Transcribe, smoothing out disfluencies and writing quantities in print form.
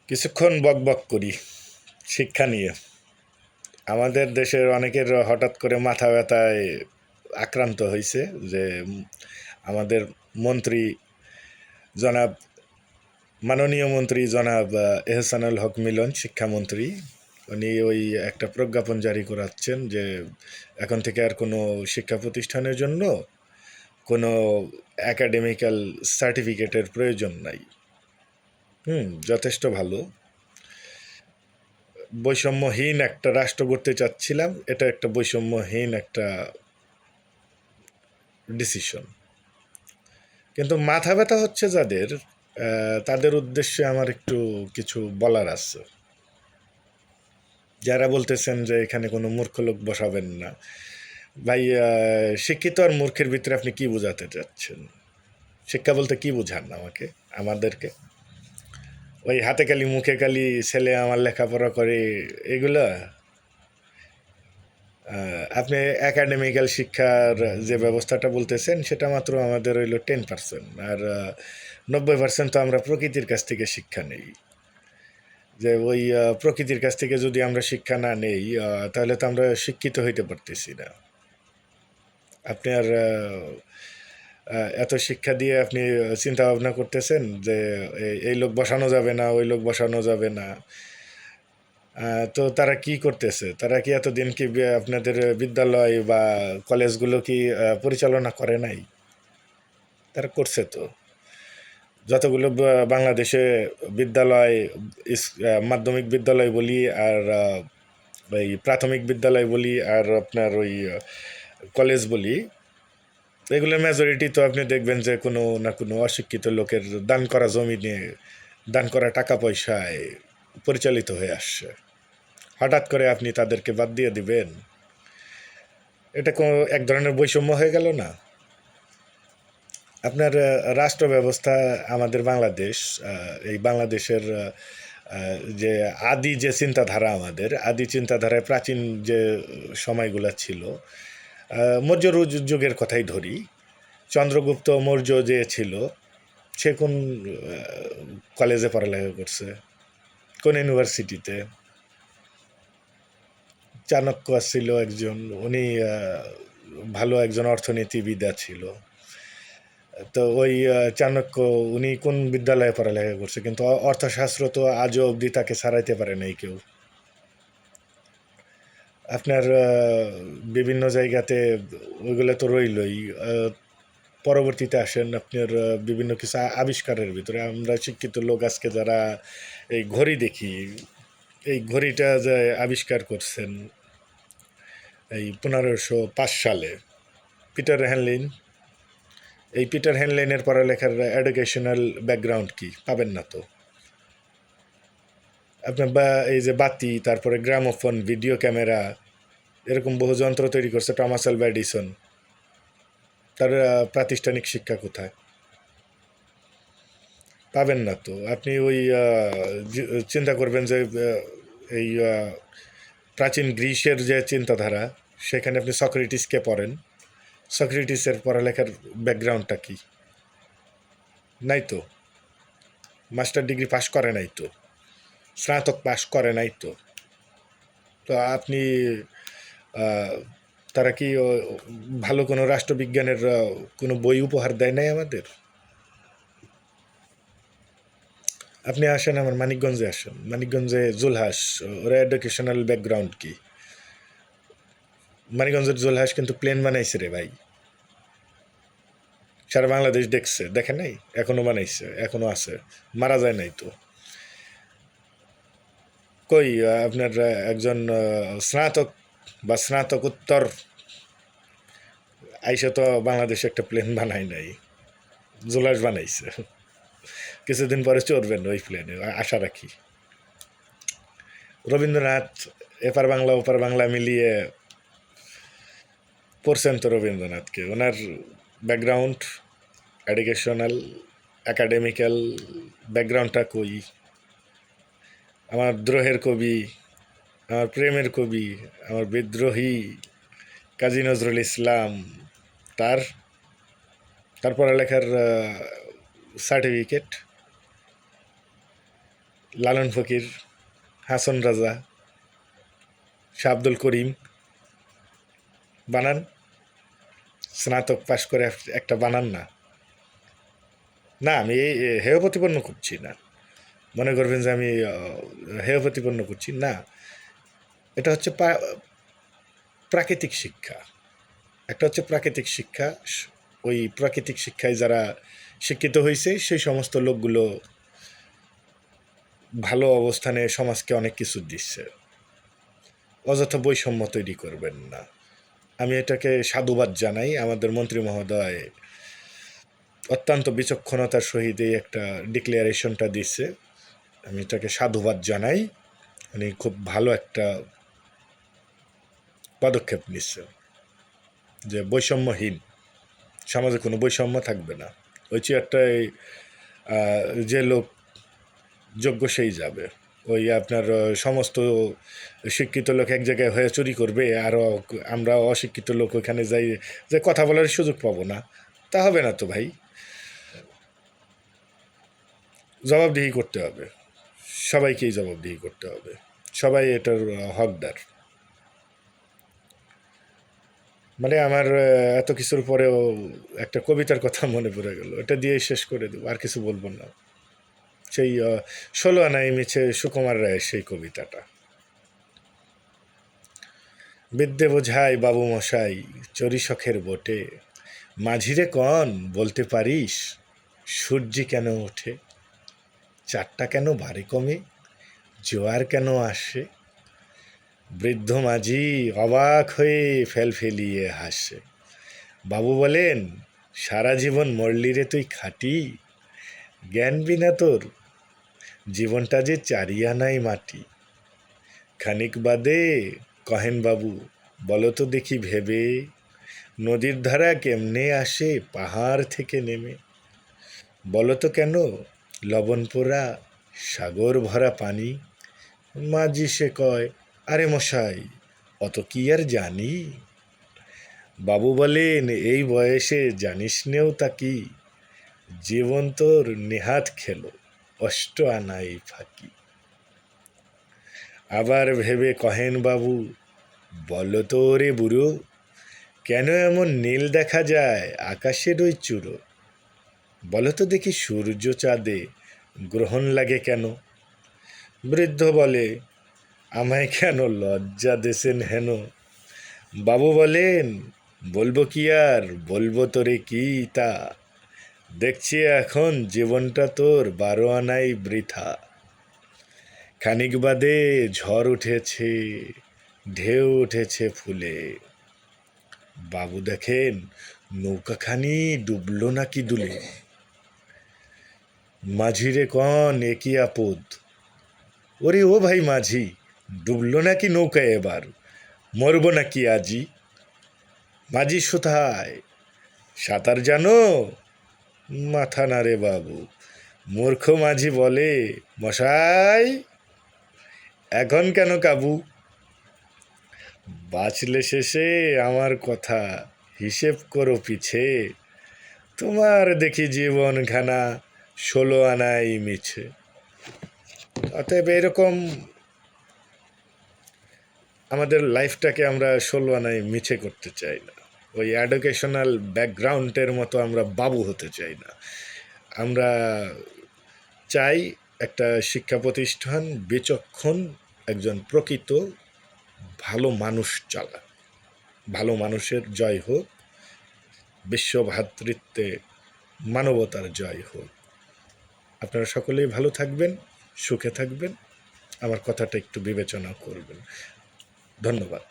কিছুক্ষণ বকবক করি শিক্ষা নিয়ে। আমাদের দেশের অনেকের হঠাৎ করে মাথা ব্যথায় আক্রান্ত হয়েছে যে আমাদের মন্ত্রী জনাব মাননীয় মন্ত্রী জনাব এহসানুল হক মিলন শিক্ষামন্ত্রী উনি ওই একটা প্রজ্ঞাপন জারি করাচ্ছেন যে এখন থেকে আর কোনো শিক্ষা প্রতিষ্ঠানের জন্য কোনো অ্যাকাডেমিক্যাল সার্টিফিকেটের প্রয়োজন নাই। যথেষ্ট ভালো। বৈষম্যহীন একটা রাষ্ট্র গড়তে চাচ্ছিলাম, এটা একটা বৈষম্যহীন একটা ডিসিশন। কিন্তু মাথা ব্যথা হচ্ছে যাদের, তাদের উদ্দেশ্যে আমার একটু কিছু বলার আছে। যারা বলতেছেন যে এখানে কোনো মূর্খ লোক বসাবেন না, ভাই শিক্ষিত আর মূর্খের ভিতরে আপনি কি বোঝাতে চাচ্ছেন? শিক্ষা বলতে কি বোঝান আমাকে, আমাদেরকে? ওই হাতে কালি মুখে কালি ছেলে আমার লেখাপড়া করে এগুলা? আপনি একাডেমিক্যাল শিক্ষার যে ব্যবস্থাটা বলতেছেন সেটা মাত্র আমাদের হইল 10%, আর 90% তো আমরা প্রকৃতির কাছ থেকে শিক্ষা নেই। যে ওই প্রকৃতির কাছ থেকে যদি আমরা শিক্ষা না নেই তাহলে তো আমরা শিক্ষিত হইতে পারতেছি না। আপনি আর এত শিক্ষা দিয়ে আপনি চিন্তা ভাবনা করতেছেন যে এই লোক বসানো যাবে না, ওই লোক বসানো যাবে না। তো তারা কি করতেছে? তারা কি এতদিন কি আপনাদের বিদ্যালয় বা কলেজগুলো কি পরিচালনা করে নাই? তারা করছে তো। যতগুলো বাংলাদেশে বিদ্যালয়, মাধ্যমিক বিদ্যালয় বলি আর এই প্রাথমিক বিদ্যালয় বলি আর আপনার ওই কলেজ বলি, এগুলোর মেজরিটি তো আপনি দেখবেন যে কোনো না কোনো অশিক্ষিত লোকের দান করা জমি নিয়ে, দান করা টাকা পয়সায় পরিচালিত হয়ে আসছে। হঠাৎ করে আপনি তাদেরকে বাদ দিয়ে দিবেন? এটা কোনো এক ধরনের বৈষম্য হয়ে গেল না? আপনার রাষ্ট্র ব্যবস্থা আমাদের বাংলাদেশ, এই বাংলাদেশের যে আদি যে চিন্তাধারা, আমাদের আদি চিন্তাধারায় প্রাচীন যে সময়গুলো ছিল, মৌর্য যুগের কথাই ধরি। চন্দ্রগুপ্ত মৌর্য যে ছিল, সে কোন কলেজে পড়ালেখা করছে, কোন ইউনিভার্সিটিতে? চাণক্য ছিল একজন, উনি ভালো একজন অর্থনীতিবিদা ছিল। তো ওই চাণক্য উনি কোন বিদ্যালয়ে পড়ালেখা করছে, কিন্তু অর্থশাস্ত্র তো আজও অবধি তাকে ছাড়াইতে পারে নাই কেউ। আপনার বিভিন্ন জায়গাতে ওইগুলো তো রইলই। পরবর্তীতে আসেন আপনার বিভিন্ন কিছু আবিষ্কারের ভিতরে আমরা শিক্ষিত লোক আজকে যারা এই ঘড়ি দেখি, এই ঘড়িটা যে আবিষ্কার করছেন এই 1505 সালে পিটার হ্যানলিন। এই পিটার হ্যানলিনের পড়ালেখার এডুকেশনাল ব্যাকগ্রাউন্ড কি পাবেন না তো। আপনার বা এই যে বাতি, তারপরে গ্রামোফোন, ভিডিও ক্যামেরা, এরকম বহু যন্ত্র তৈরি করছে টমাস আলভা এডিসন। তার প্রাতিষ্ঠানিক শিক্ষা কোথায়? পাবেন না তো। আপনি ওই চিন্তা করবেন যে এই প্রাচীন গ্রিসের যে চিন্তাধারা, সেখানে আপনি সক্রেটিসকে পড়েন। সক্রেটিসের পড়ালেখার ব্যাকগ্রাউন্ডটা কি? নাই তো। মাস্টার ডিগ্রি পাশ করে নাই তো, স্নাতক পাশ করে নাই তো। তো আপনি তারা কি ভালো কোনো রাষ্ট্রবিজ্ঞানের কোনো বই উপহার দেয় নাই আমাদের? আপনি আসেন আমার মানিকগঞ্জে, আসেন মানিকগঞ্জে জুলহাস, ওরা এডুকেশনাল ব্যাকগ্রাউন্ড কি? মানিকগঞ্জের জুলহাস কিন্তু প্লেন বানাইছে রে ভাই, সারা বাংলাদেশ দেখছে, দেখে নাই? এখনো বানাইছে, এখনো আছে, মারা যায় নাই তো। কই আপনার একজন স্নাতক বা স্নাতকোত্তর আইসা তো বাংলাদেশে একটা প্লেন বানায় নাই, জুলহাস বানাইছে। কিছুদিন পরে চড়বেন ওই প্লেনে, আশা রাখি। রবীন্দ্রনাথ এপার বাংলা ওপার বাংলা মিলিয়ে পড়ছেন তো রবীন্দ্রনাথকে। ওনার ব্যাকগ্রাউন্ড, এডুকেশনাল, একাডেমিক্যাল ব্যাকগ্রাউন্ডটা কই? আমার দ্রোহের কবি, আমার প্রেমের কবি, আমার বিদ্রোহী কাজী নজরুল ইসলাম, তার তার পড়ালেখার সার্টিফিকেট লালন ফকির, হাসন রাজা, শাহ আব্দুল করিম। বানান, স্নাতক পাশ করে একটা বানান না। না, আমি এই হেয় প্রতিপন্ন করছি না, মনে করবেন যে আমি হেয় প্রতিপন্ন করছি না। এটা হচ্ছে প্রাকৃতিক শিক্ষা। একটা হচ্ছে প্রাকৃতিক শিক্ষা, ওই প্রাকৃতিক শিক্ষায় যারা শিক্ষিত হয়েছে সেই সমস্ত লোকগুলো ভালো অবস্থানে সমাজকে অনেক কিছু দিচ্ছে। অযথা বৈষম্য তৈরি করবেন না। আমি এটাকে সাধুবাদ জানাই। আমাদের মন্ত্রী মহোদয় অত্যন্ত বিচক্ষণতার সহিত এই একটা ডিক্লারেশনটা দিচ্ছে, আমি এটাকে সাধুবাদ জানাই। উনি খুব ভালো একটা পদক্ষেপ নিচ্ছে, যে বৈষম্যহীন সমাজে কোনো বৈষম্য থাকবে না। ওই চেয়ারটায় যে লোক যোগ্য সেই যাবে। ওই আপনার সমস্ত শিক্ষিত লোক এক জায়গায় হয়ে চুরি করবে, আরও আমরা অশিক্ষিত লোক ওখানে যাই যে কথা বলার সুযোগ পাবো না, তা হবে না তো ভাই। জবাবদিহি করতে হবে, সবাইকেই জবাবদিহি করতে হবে, সবাই এটার হকদার। মানে আমার এত কিছুর পরেও একটা কবিতার কথা মনে পড়ে গেল, এটা দিয়েই শেষ করে দেবো, আর কিছু বলবো না। সেই 16 আনাই মিছে সুকুমার রায়ের সেই কবিতাটা। বিদ্যে বোঝাই বাবু মশাই চরি শখের বটে, মাঝিরে কন বলতে পারিস সূর্যি কেন ওঠে, চারটা কেন ভারী কমে, জোয়ার কেন আসে। বৃদ্ধ মাঝি অবাক হয়ে ফেলফেলিয়ে হাসে। বাবু বলেন, সারা জীবন মরলি রে তুই খাটি, জ্ঞান বিনা তোর জীবনটা যে চারিয়ানাই মাটি। খানিক বাদে কহেন বাবু, বলো তো দেখি ভেবে, নদীর ধারা কেমনে আসে পাহাড় থেকে নেমে। বলো তো কেন লবণ পোড়া সাগর ভরা পানি। মাঝি সে কয়, আরে মশাই অত কি আর জানি। বাবু বলেন, এই বয়সে জানিস নেও তা কি, জীবন তোর নেহাত খেলো অষ্ট আনাই ফাঁকি। আবার ভেবে কহেন বাবু, বলো তো রে বুড়ো, কেন এমন নীল দেখা যায় আকাশের ওই চূড়ো। বলো তো দেখি সূর্য চাঁদে গ্রহণ লাগে কেন। বৃদ্ধ বলে, আমায় কেন লজ্জা দেশেন হেন। বাবু বলেন, বলবো কি আর বলবো তোরে কি তা, দেখছি এখন জীবনটা তোর 12 আনাই বৃথা। খানিক বাদে ঝড় উঠেছে, ঢেউ উঠেছে ফুলে। বাবু দেখেন নৌকাখানি ডুবলো নাকি দুলে। মাঝিরে কন একই আপদ, ওরে ও ভাই মাঝি, ডুবলো নাকি নৌকা এবার, মরবো নাকি আজি। মাঝি কোথায়, সাঁতার জানো, মাথা নাড়ে বাবু। মূর্খ মাঝি বলে, মশাই এখন কেন কাবু। বাঁচলে শেষে আমার কথা হিসেব করো পিছে, তোমার দেখি জীবনখানা 16 আনাই মিছে। অতএব এরকম আমাদের লাইফটাকে আমরা 16 আনাই মিছে করতে চাই না। ওই এডুকেশনাল ব্যাকগ্রাউন্ডের মতো আমরা বাবু হতে চাই না। আমরা চাই একটা শিক্ষা প্রতিষ্ঠান বিচক্ষণ একজন প্রকৃত ভালো মানুষ চালাক, ভালো মানুষের জয় হোক, বিশ্ব ভ্রাতৃত্বে মানবতার জয় হোক। আপনারা সকলেই ভালো থাকবেন, সুখে থাকবেন, আমার কথাটা একটু বিবেচনা করবেন। ধন্যবাদ।